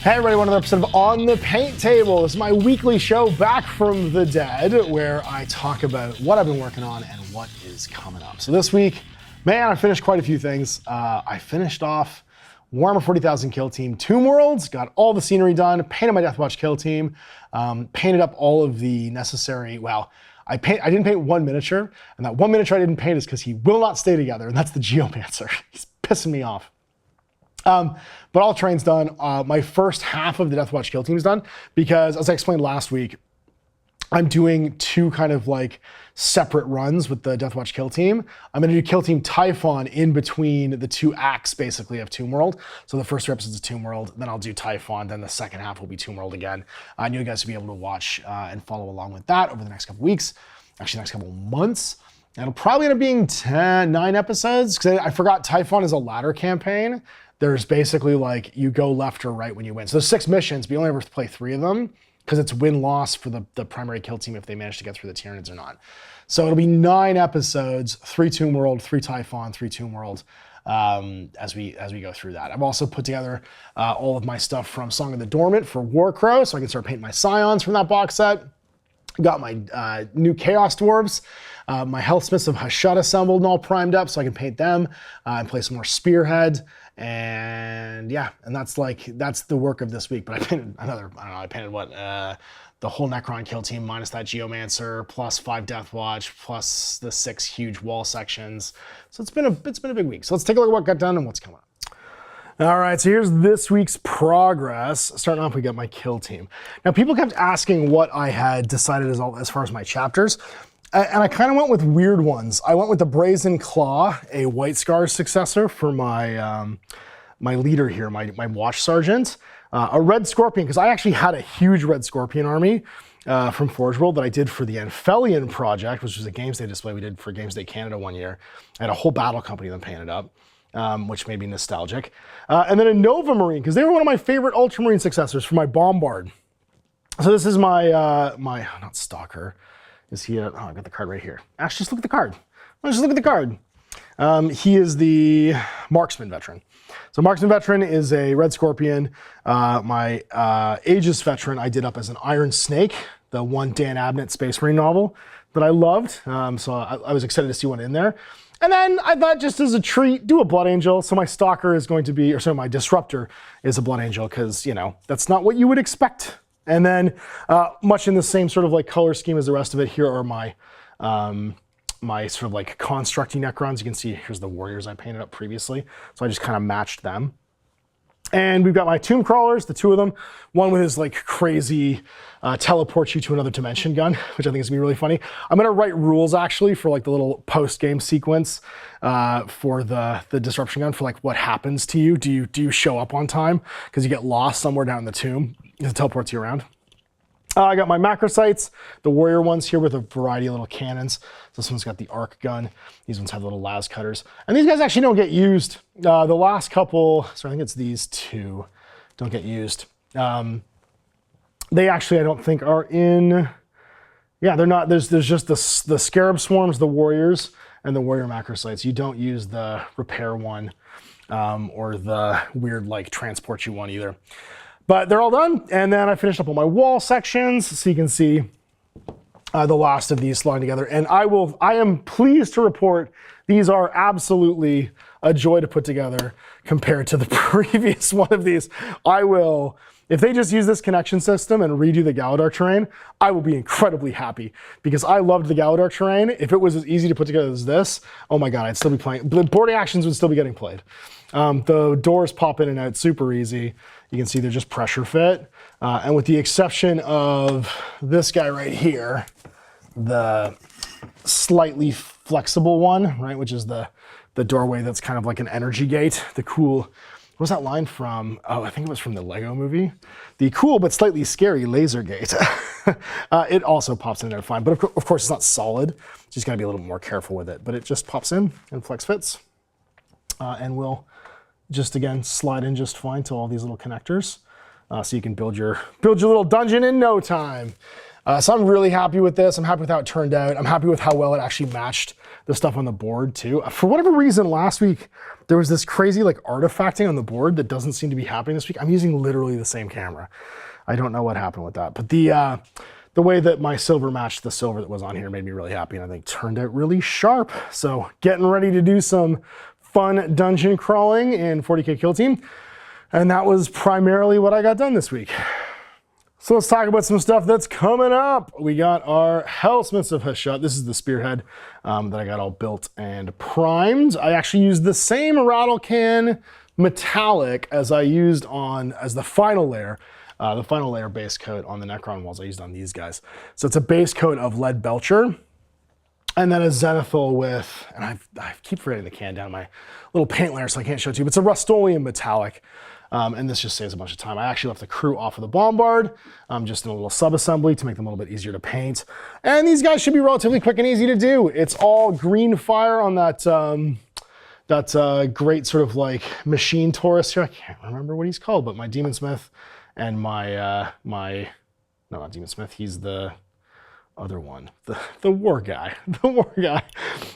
Hey everybody, another episode of On the Paint Table. This is my weekly show back from the dead where I talk about what I've been working on and what is coming up. So this week, man, I finished quite a few things. I finished off Warhammer 40,000 kill team Tombworld, got all the scenery done, painted my Deathwatch kill team, painted up all of the necessary, I didn't paint one miniature, and that one miniature I didn't paint is because he will not stay together, and that's the Geomancer. He's pissing me off. But all terrain's done. My first half of the Deathwatch kill team is done because, as I explained last week, I'm doing two kind of like separate runs with the Deathwatch kill team. I'm going to do kill team Typhon in between the two acts, basically, of Tombworld. So the first 3 episodes of Tombworld, then I'll do Typhon, then the second half will be Tombworld again. I need you guys to be able to watch and follow along with that over the next couple weeks, actually next couple months. It'll probably end up being 9 episodes because I forgot Typhon is a ladder campaign. There's basically like you go left or right when you win. So there's 6 missions, but you only ever play 3 of them because it's win-loss for the primary kill team if they manage to get through the Tyranids or not. So it'll be 9 episodes, 3 Tombworld, 3 Typhon, 3 Tombworld, as we go through that. I've also put together all of my stuff from Song of the Dormant for Warcrow, so I can start painting my Scions from that box set. Got my new Chaos Dwarves, my HELSMITHS of Hashut assembled and all primed up so I can paint them and play some more Spearhead. And yeah, and that's the work of this week. But I painted I painted what, the whole Necron kill team minus that Geomancer, plus 5 Deathwatch, plus the 6 huge wall sections. So it's been a big week. So let's take a look at what got done and what's coming up. All right, so here's this week's progress. Starting off, we got my kill team. Now, people kept asking what I had decided as far as my chapters, and I kind of went with weird ones. I went with the Brazen Claw, a White Scar successor for my my leader here, my Watch Sergeant. A Red Scorpion, because I actually had a huge Red Scorpion army from Forge World that I did for the Anphelion project, which was a Games Day display we did for Games Day Canada one year. I had a whole battle company that painted up. Which made me nostalgic. And then a Nova Marine, because they were one of my favorite Ultramarine successors for my Bombard. So this is my, not Stalker. Is he oh, I got the card right here. Actually, just look at the card. Just look at the card. He is the Marksman Veteran. So Marksman Veteran is a Red Scorpion. My Aegis Veteran I did up as an Iron Snake, the one Dan Abnett Space Marine novel that I loved. So I was excited to see one in there. And then I thought, just as a treat, do a Blood Angel. So my Stalker is going to be, or sorry, my Disruptor is a Blood Angel because, you know, that's not what you would expect. And then much in the same sort of like color scheme as the rest of it, here are my my sort of like constructing Necrons. You can see here's the Warriors I painted up previously. So I just kind of matched them. And we've got my Tomb Crawlers, the 2 of them. One with his like crazy teleport you to another dimension gun, which I think is gonna be really funny. I'm gonna write rules actually for like the little post-game sequence for the disruption gun for like what happens to you. Do you show up on time? Because you get lost somewhere down in the tomb. It teleports you around. I got my Macrocytes, the Warrior ones here with a variety of little cannons. This one's got the arc gun. These ones have little las cutters. And these guys actually don't get used. The last couple, so I think it's these 2, don't get used. They actually, I don't think, are in, yeah, they're not. There's just the Scarab Swarms, the Warriors, and the Warrior Macrocytes. You don't use the Repair one or the weird like Transport you one either. But they're all done, and then I finished up all my wall sections, so you can see the last of these sliding together. And I am pleased to report these are absolutely a joy to put together compared to the previous one of these. If they just use this connection system and redo the Galadark terrain, I will be incredibly happy because I loved the Galadark terrain. If it was as easy to put together as this, oh my God, I'd still be playing. The boarding actions would still be getting played. The doors pop in and out super easy. You can see they're just pressure fit. And with the exception of this guy right here, the slightly flexible one, right, which is the doorway that's kind of like an energy gate, the cool, what was that line from? Oh, I think it was from the Lego movie. The cool but slightly scary laser gate. It also pops in and out fine, but of course it's not solid. So you just gotta be a little more careful with it, but it just pops in and flex fits. And will just, again, slide in just fine to all these little connectors. So you can build your little dungeon in no time. So I'm really happy with this. I'm happy with how it turned out. I'm happy with how well it actually matched the stuff on the board too. For whatever reason, last week, there was this crazy like artifacting on the board that doesn't seem to be happening this week. I'm using literally the same camera. I don't know what happened with that, but the way that my silver matched the silver that was on here made me really happy, and I think turned out really sharp. So getting ready to do some fun dungeon crawling in 40K Kill Team. And that was primarily what I got done this week. So let's talk about some stuff that's coming up. We got our HELSMITHS of Hashut. This is the spearhead that I got all built and primed. I actually used the same rattle can metallic as I used as the final layer base coat on the Necron walls I used on these guys. So it's a base coat of lead belcher, and then a zenithal with, and I keep forgetting the can down my little paint layer, so I can't show it to you, but it's a Rust-Oleum metallic. And this just saves a bunch of time. I actually left the crew off of the bombard, just in a little sub-assembly to make them a little bit easier to paint. And these guys should be relatively quick and easy to do. It's all green fire on that great sort of like machine Taurus here. I can't remember what he's called, but my Demon Smith and no, not Demon Smith, he's the other one, the war guy,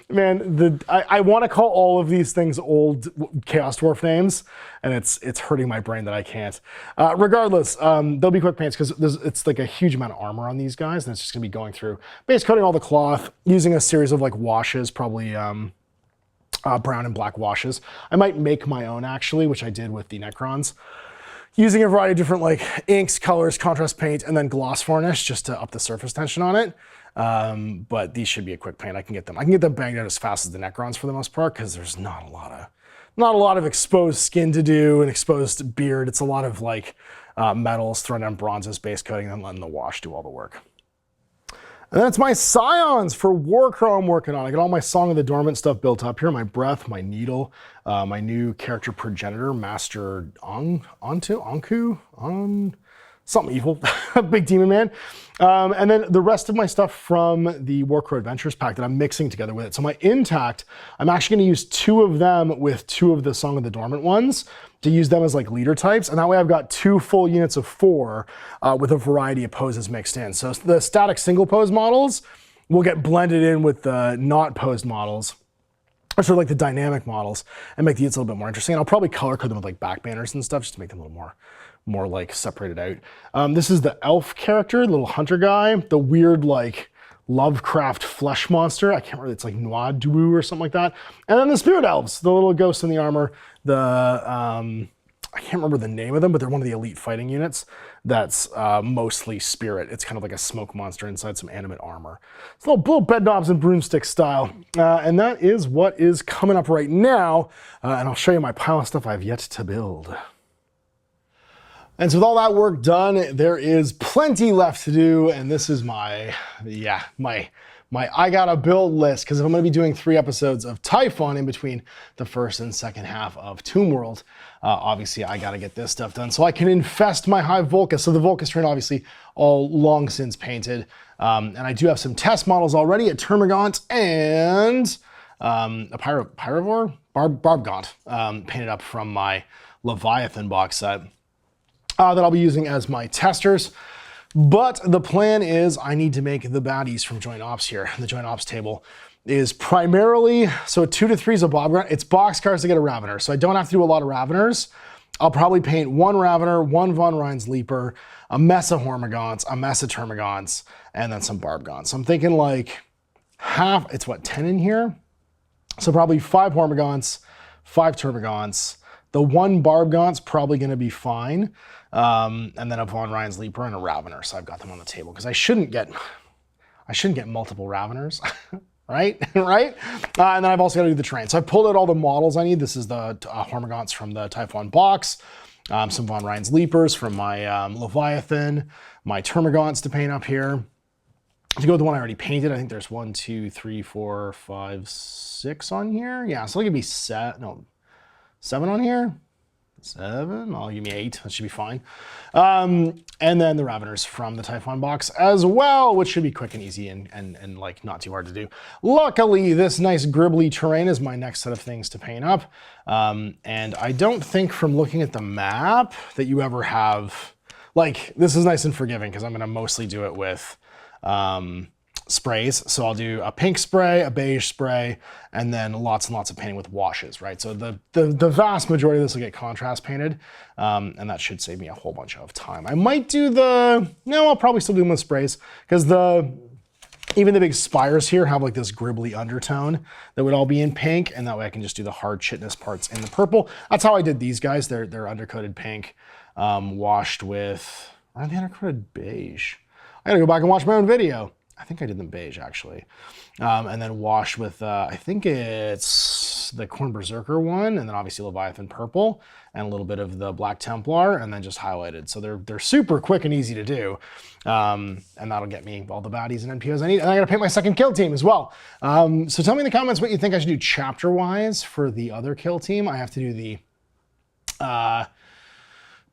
Man, I want to call all of these things old Chaos Dwarf names, and it's hurting my brain that I can't. Regardless, they'll be quick paints because it's like a huge amount of armor on these guys, and it's just gonna be going through, base coating all the cloth, using a series of like washes, probably brown and black washes. I might make my own actually, which I did with the Necrons. Using a variety of different like inks, colors, contrast paint, and then gloss varnish just to up the surface tension on it. But these should be a quick paint. I can get them banged out as fast as the Necrons for the most part, because there's not a lot of exposed skin to do and exposed beard. It's a lot of like metals, throwing down bronzes, base coating, and then letting the wash do all the work. And that's my Scions for Warcrow I'm working on. I got all my Song of the Dormant stuff built up here. My Breath, my Needle, my new character progenitor, Master Anku, something evil, big demon man. And then the rest of my stuff from the Warcrow Adventures pack that I'm mixing together with it. So my Intact, I'm actually gonna use 2 of them with 2 of the Song of the Dormant ones to use them as like leader types. And that way I've got 2 full units of 4 with a variety of poses mixed in. So the static single pose models will get blended in with the not posed models, or sort of like the dynamic models, and make the units a little bit more interesting. And I'll probably color code them with like back banners and stuff just to make them a little more like separated out. This is the elf character, the little hunter guy, the weird like Lovecraft flesh monster. I can't remember, it's like Noir Dubu or something like that. And then the spirit elves, the little ghosts in the armor, I can't remember the name of them, but they're one of the elite fighting units that's mostly spirit. It's kind of like a smoke monster inside some animate armor. It's little bed knobs and broomstick style. And that is what is coming up right now. And I'll show you my pile of stuff I've yet to build. And so with all that work done, there is plenty left to do, and this is my I gotta build list, because if I'm gonna be doing 3 episodes of Typhon in between the first and second half of Tombworld, obviously I gotta get this stuff done so I can infest my Hive Volcus. So the Volcus train obviously all long since painted, and I do have some test models already, a Termagant and a Pyrovore? Barbgaunt, painted up from my Leviathan box set. That I'll be using as my testers. But the plan is I need to make the baddies from Joint Ops here. The Joint Ops table is primarily, so 2 to 3 is a Bobgaunt. It's boxcars to get a Ravener, so I don't have to do a lot of Raveners. I'll probably paint 1 Ravener, 1 Von Rein's Leaper, a mess of Hormagaunts, a mess of Termagants, and then some Barbgaunts. So I'm thinking like half, it's what, 10 in here? So probably 5 Hormagaunts, 5 Termagants. The 1 Barbgaunt's probably gonna be fine. And then a Von Rein's Leaper and a Ravener. So I've got them on the table because I shouldn't get multiple Raveners, right? right? And then I've also got to do the train. So I pulled out all the models I need. This is the Hormagaunts from the Typhon box, some Von Rein's Leapers from my Leviathan, my Termagants to paint up here. To go with the one I already painted, I think there's 1, 2, 3, 4, 5, 6 on here. Yeah, so it'll give me 7 on here. 7, I'll give me 8, that should be fine. And then the Raveners from the Typhon box as well, which should be quick and easy and like not too hard to do. Luckily, this nice gribbly terrain is my next set of things to paint up. And I don't think from looking at the map that you ever have, like, this is nice and forgiving because I'm gonna mostly do it with sprays. So I'll do a pink spray, a beige spray, and then lots and lots of painting with washes, right? So the vast majority of this will get contrast painted, and that should save me a whole bunch of time. I might do no, I'll probably still do them with sprays, because even the big spires here have like this gribbly undertone that would all be in pink, and that way I can just do the hard chitness parts in the purple. That's how I did these guys. They're undercoated pink, washed with, are they undercoated beige? I gotta go back and watch my own video. I think I did them beige actually. And then washed with, I think it's the Corn Berserker one, and then obviously Leviathan purple, and a little bit of the Black Templar, and then just highlighted. So they're super quick and easy to do. And that'll get me all the baddies and NPOs I need. And I gotta paint my second kill team as well. So tell me in the comments what you think I should do chapter-wise for the other kill team. I have to do the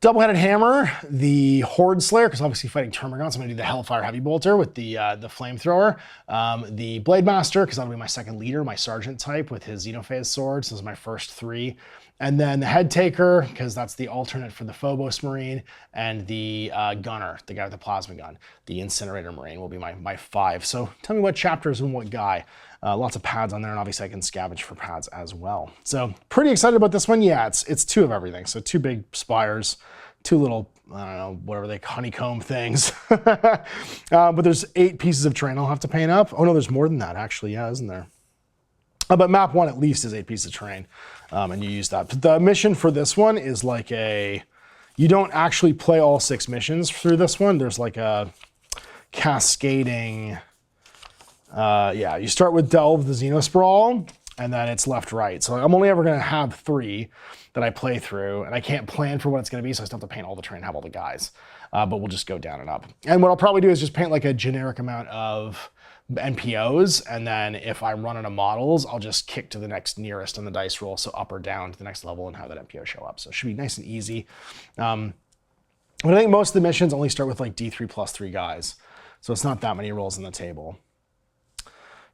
Double-Headed Hammer, the Horde Slayer, because obviously fighting Termagants, I'm gonna do the Hellfire Heavy Bolter with the Flamethrower. The Blade Master, because that'll be my second leader, my Sergeant type with his Xenophase Sword. So those are my first 3. And then the Head Taker, because that's the alternate for the Phobos Marine, and the Gunner, the guy with the Plasma Gun. The Incinerator Marine will be my 5. So tell me what chapters and what guy. Lots of pads on there, and obviously I can scavenge for pads as well. So pretty excited about this one. Yeah, it's 2 of everything. So 2 big spires, 2 little, I don't know, whatever they honeycomb things. But there's 8 pieces of terrain I'll have to paint up. Oh no, there's more than that actually, yeah, isn't there? But map 1 at least is 8 pieces of terrain, and you use that. But the mission for this one is like you don't actually play all 6 missions through this one. There's like a cascading, yeah, you start with Delve the Xenosprawl, and then it's left-right. So I'm only ever gonna have 3 that I play through, and I can't plan for what it's gonna be, so I still have to paint all the terrain, have all the guys. But we'll just go down and up. And what I'll probably do is just paint like a generic amount of NPOs, and then if I'm running a models, I'll just kick to the next nearest on the dice roll, so up or down to the next level and have that NPO show up. So it should be nice and easy. But I think most of the missions only start with like D3 plus 3 guys. So it's not that many rolls on the table.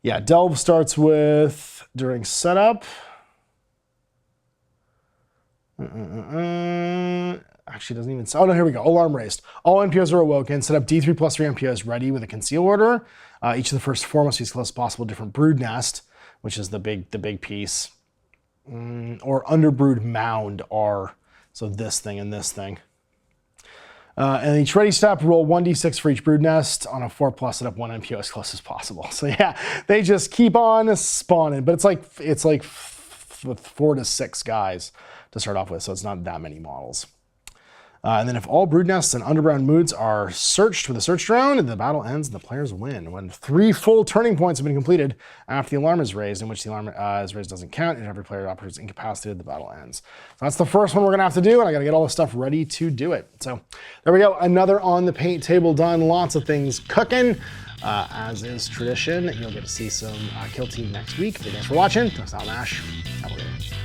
Yeah, Delve starts with during setup. Actually doesn't even, oh no, here we go, alarm raised. All NPOs are awoken, set up D3 plus 3 NPOs ready with a conceal order. Each of the first 4 must be as close as possible different brood nest, which is the big piece. Or underbrood mound are, so this thing and this thing. And each ready step, roll 1d6 for each brood nest. On a 4+, set up 1 NPO as close as possible. So yeah, they just keep on spawning, but it's like with 4 to 6 guys to start off with, so it's not that many models. And then if all brood nests and underground moods are searched with a search drone, the battle ends and the players win. When 3 full turning points have been completed after the alarm is raised, in which the alarm is raised doesn't count, and every player operates incapacitated, the battle ends. So that's the first one we're gonna have to do, and I gotta get all the stuff ready to do it. So there we go, another on the paint table done, lots of things cooking. As is tradition, you'll get to see some kill team next week. Thanks for watching. Thanks, Mash. Have a good one.